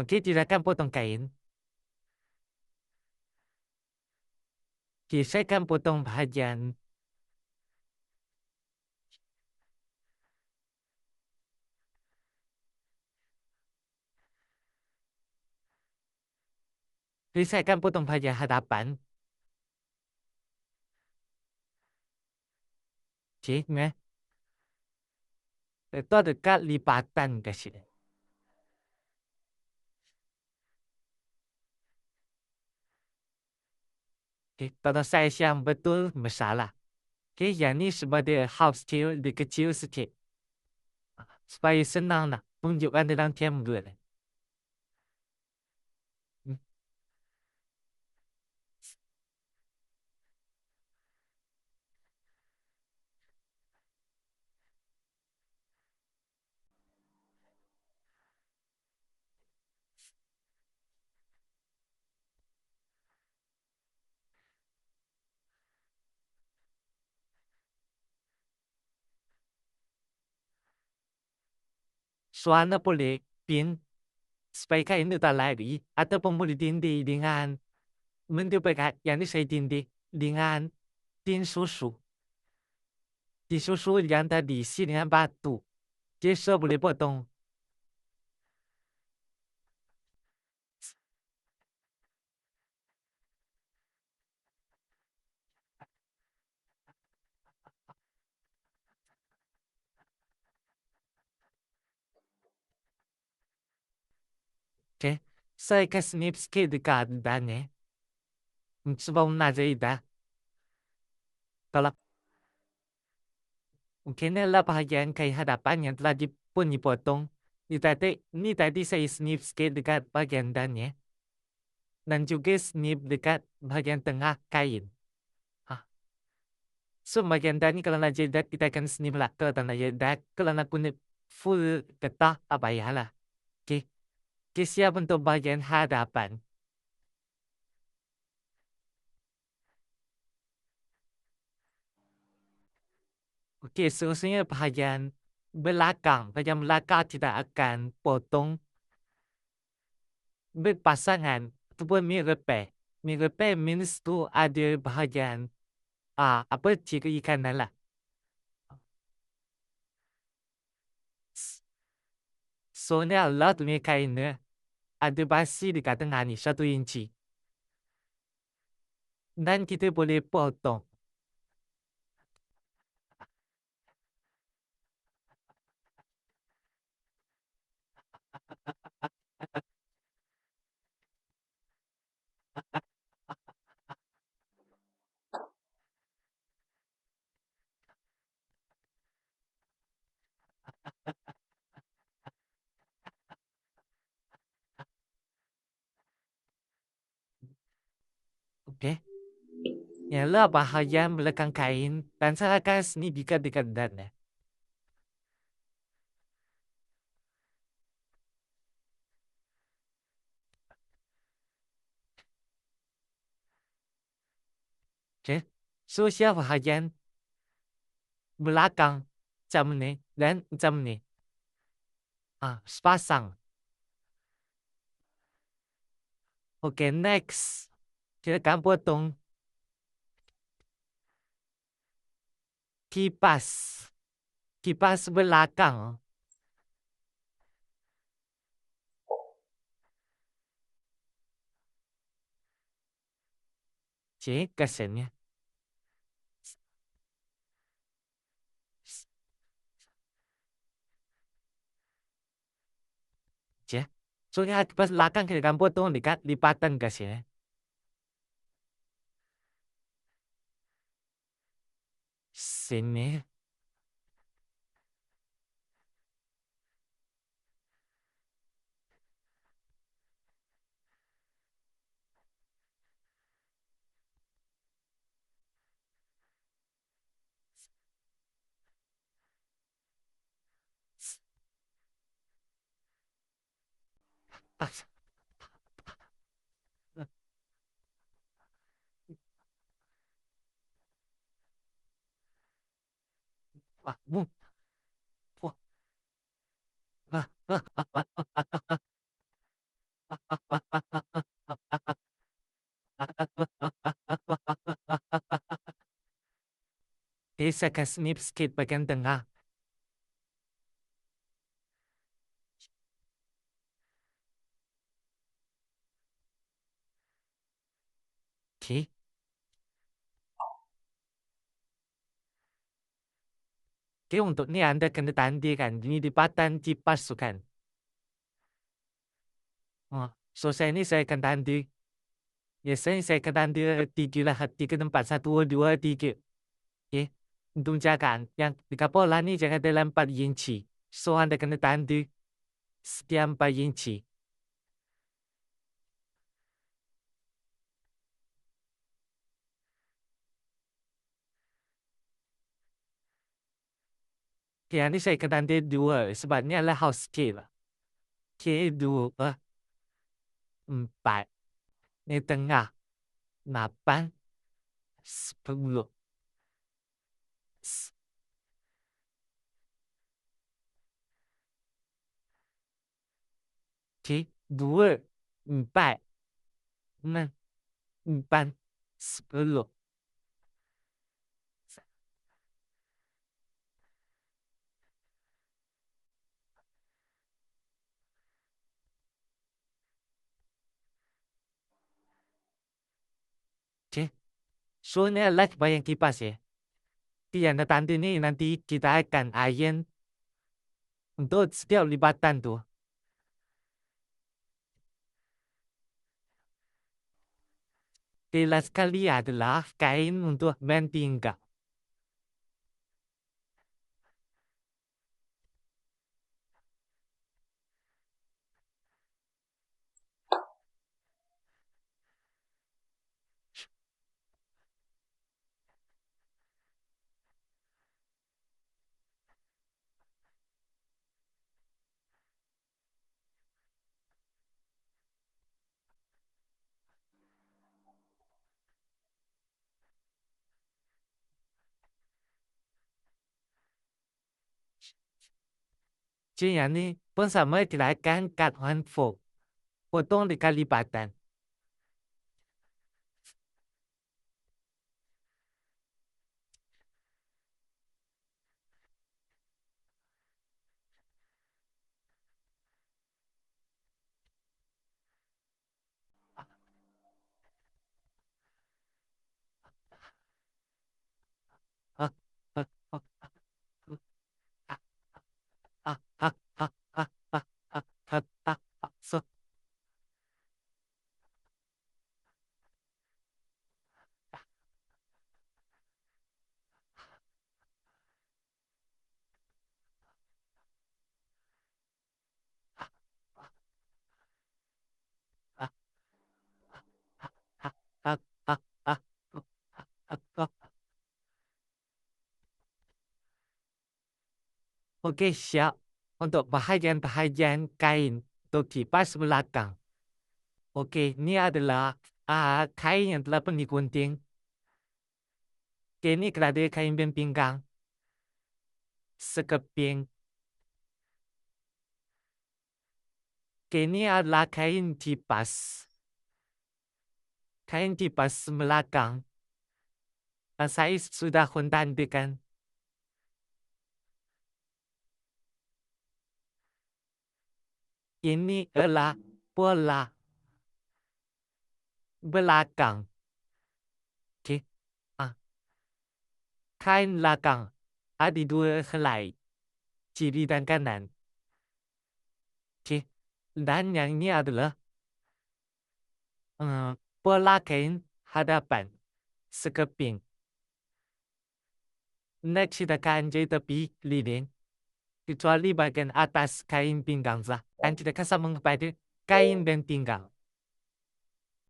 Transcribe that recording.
Okey, tidakkan potong kain. Okey, saya akan potong bahagian jadi saya akan potong bahagian hadapan. Okey, ni. Itu dekat lipatan kat sini. Okey, kalau saiz yang betul masalah. Okey, yang ni sebagai half scale, lebih kecil sikit. Supaya senang nak tunjukkan dalam kamera ni. Hmm. Suara boleh pin supaya kain itu tak lari ataupun boleh tindih dengan mendekat yang ni saya tindih dengan tin susu. Tin susu yang tadi isi dengan batu. Jadi saya boleh potong. Okey, saya akan snip sikit dekat dan ni. Sebab nak jadi dah. Kalau mungkin adalah bahagian kain hadapan yang telah pun dipotong. Ni tadi saya snip sikit dekat bahagian dannya. Dan juga snip dekat bahagian tengah kain. Ha. So bahagian dan ni kalau nak jadi kita akan snip lah. Kalau tak nak jadi kalau nak guna full getah, tak payahlah. Okey. Okey, siap untuk bahagian hadapan. Okey, seterusnya bahagian belakang. Bahagian belakang kita akan potong berpasangan ataupun mirror pair. Mirror pair means tu ada bahagian apa ciri kanan lah. So ni adalah tu punya kain ni. Ada basi dekat tengah ni 1 inci. Dan kita boleh potong. Okey. Ialah bahagian belakang kain dan saya akan snip dekat dan ni. Okey. So siap bahagian belakang macam ni dan macam ni. Sepasang. Okey, next. Kita akan potong kipas. Kipas belakang. Cik, kesannya. Cik. So, kipas belakang kita akan potong dekat lipatan ke sini. Sini. Wah, wah, wah, wah, wah, wah, wah, wah. saya akan snip sikit bagian tengah. Okey. Okey, untuk ni anda kena tandingkan. Ini lipatan dipasukan. So saya ni saya akan tanda. Biasanya saya akan tanda 3 lah. 3 tempat. 1, 2, 3. Okey. Untuk menjaga yang di kapal lah ni jangan dalam 4 inci. So anda kena tanda setiap 4 inci. Okey, yang ni saya akan tanda 2 sebab ni adalah house scale. Okey, 2, 4. Ni tengah 8, 10. Okey, 2, 4, 6, 4, 10. Okey. So ni adalah bayang kipas ya. Yang tanda ni nanti kita akan iron untuk setiap lipatan tu. Last sekali adalah kain untuk mentinggal. Jadi yang ni pun sama kita akan cut one fold. Potong dekat lipatan. So Okey, siap untuk bahagian-bahagian kain untuk kipas belakang. Okey, ni adalah kain yang telah pun digunting. Okey, ni kerada kain pinggang. Sekeping. Okey, ni adalah kain kipas. Kain kipas belakang. Saya sudah tandakan. Ini adalah pola belakang. Okey. Kain belakang ada 2 helai. Kiri dan kanan. Okey. Dan yang ini adalah pola kain hadapan. Sekeping. Next kita akan jahit tepi lilin. Kecuali bagian atas kain pinggang sah. Dan kita akan sambung kepada kain dan pinggang.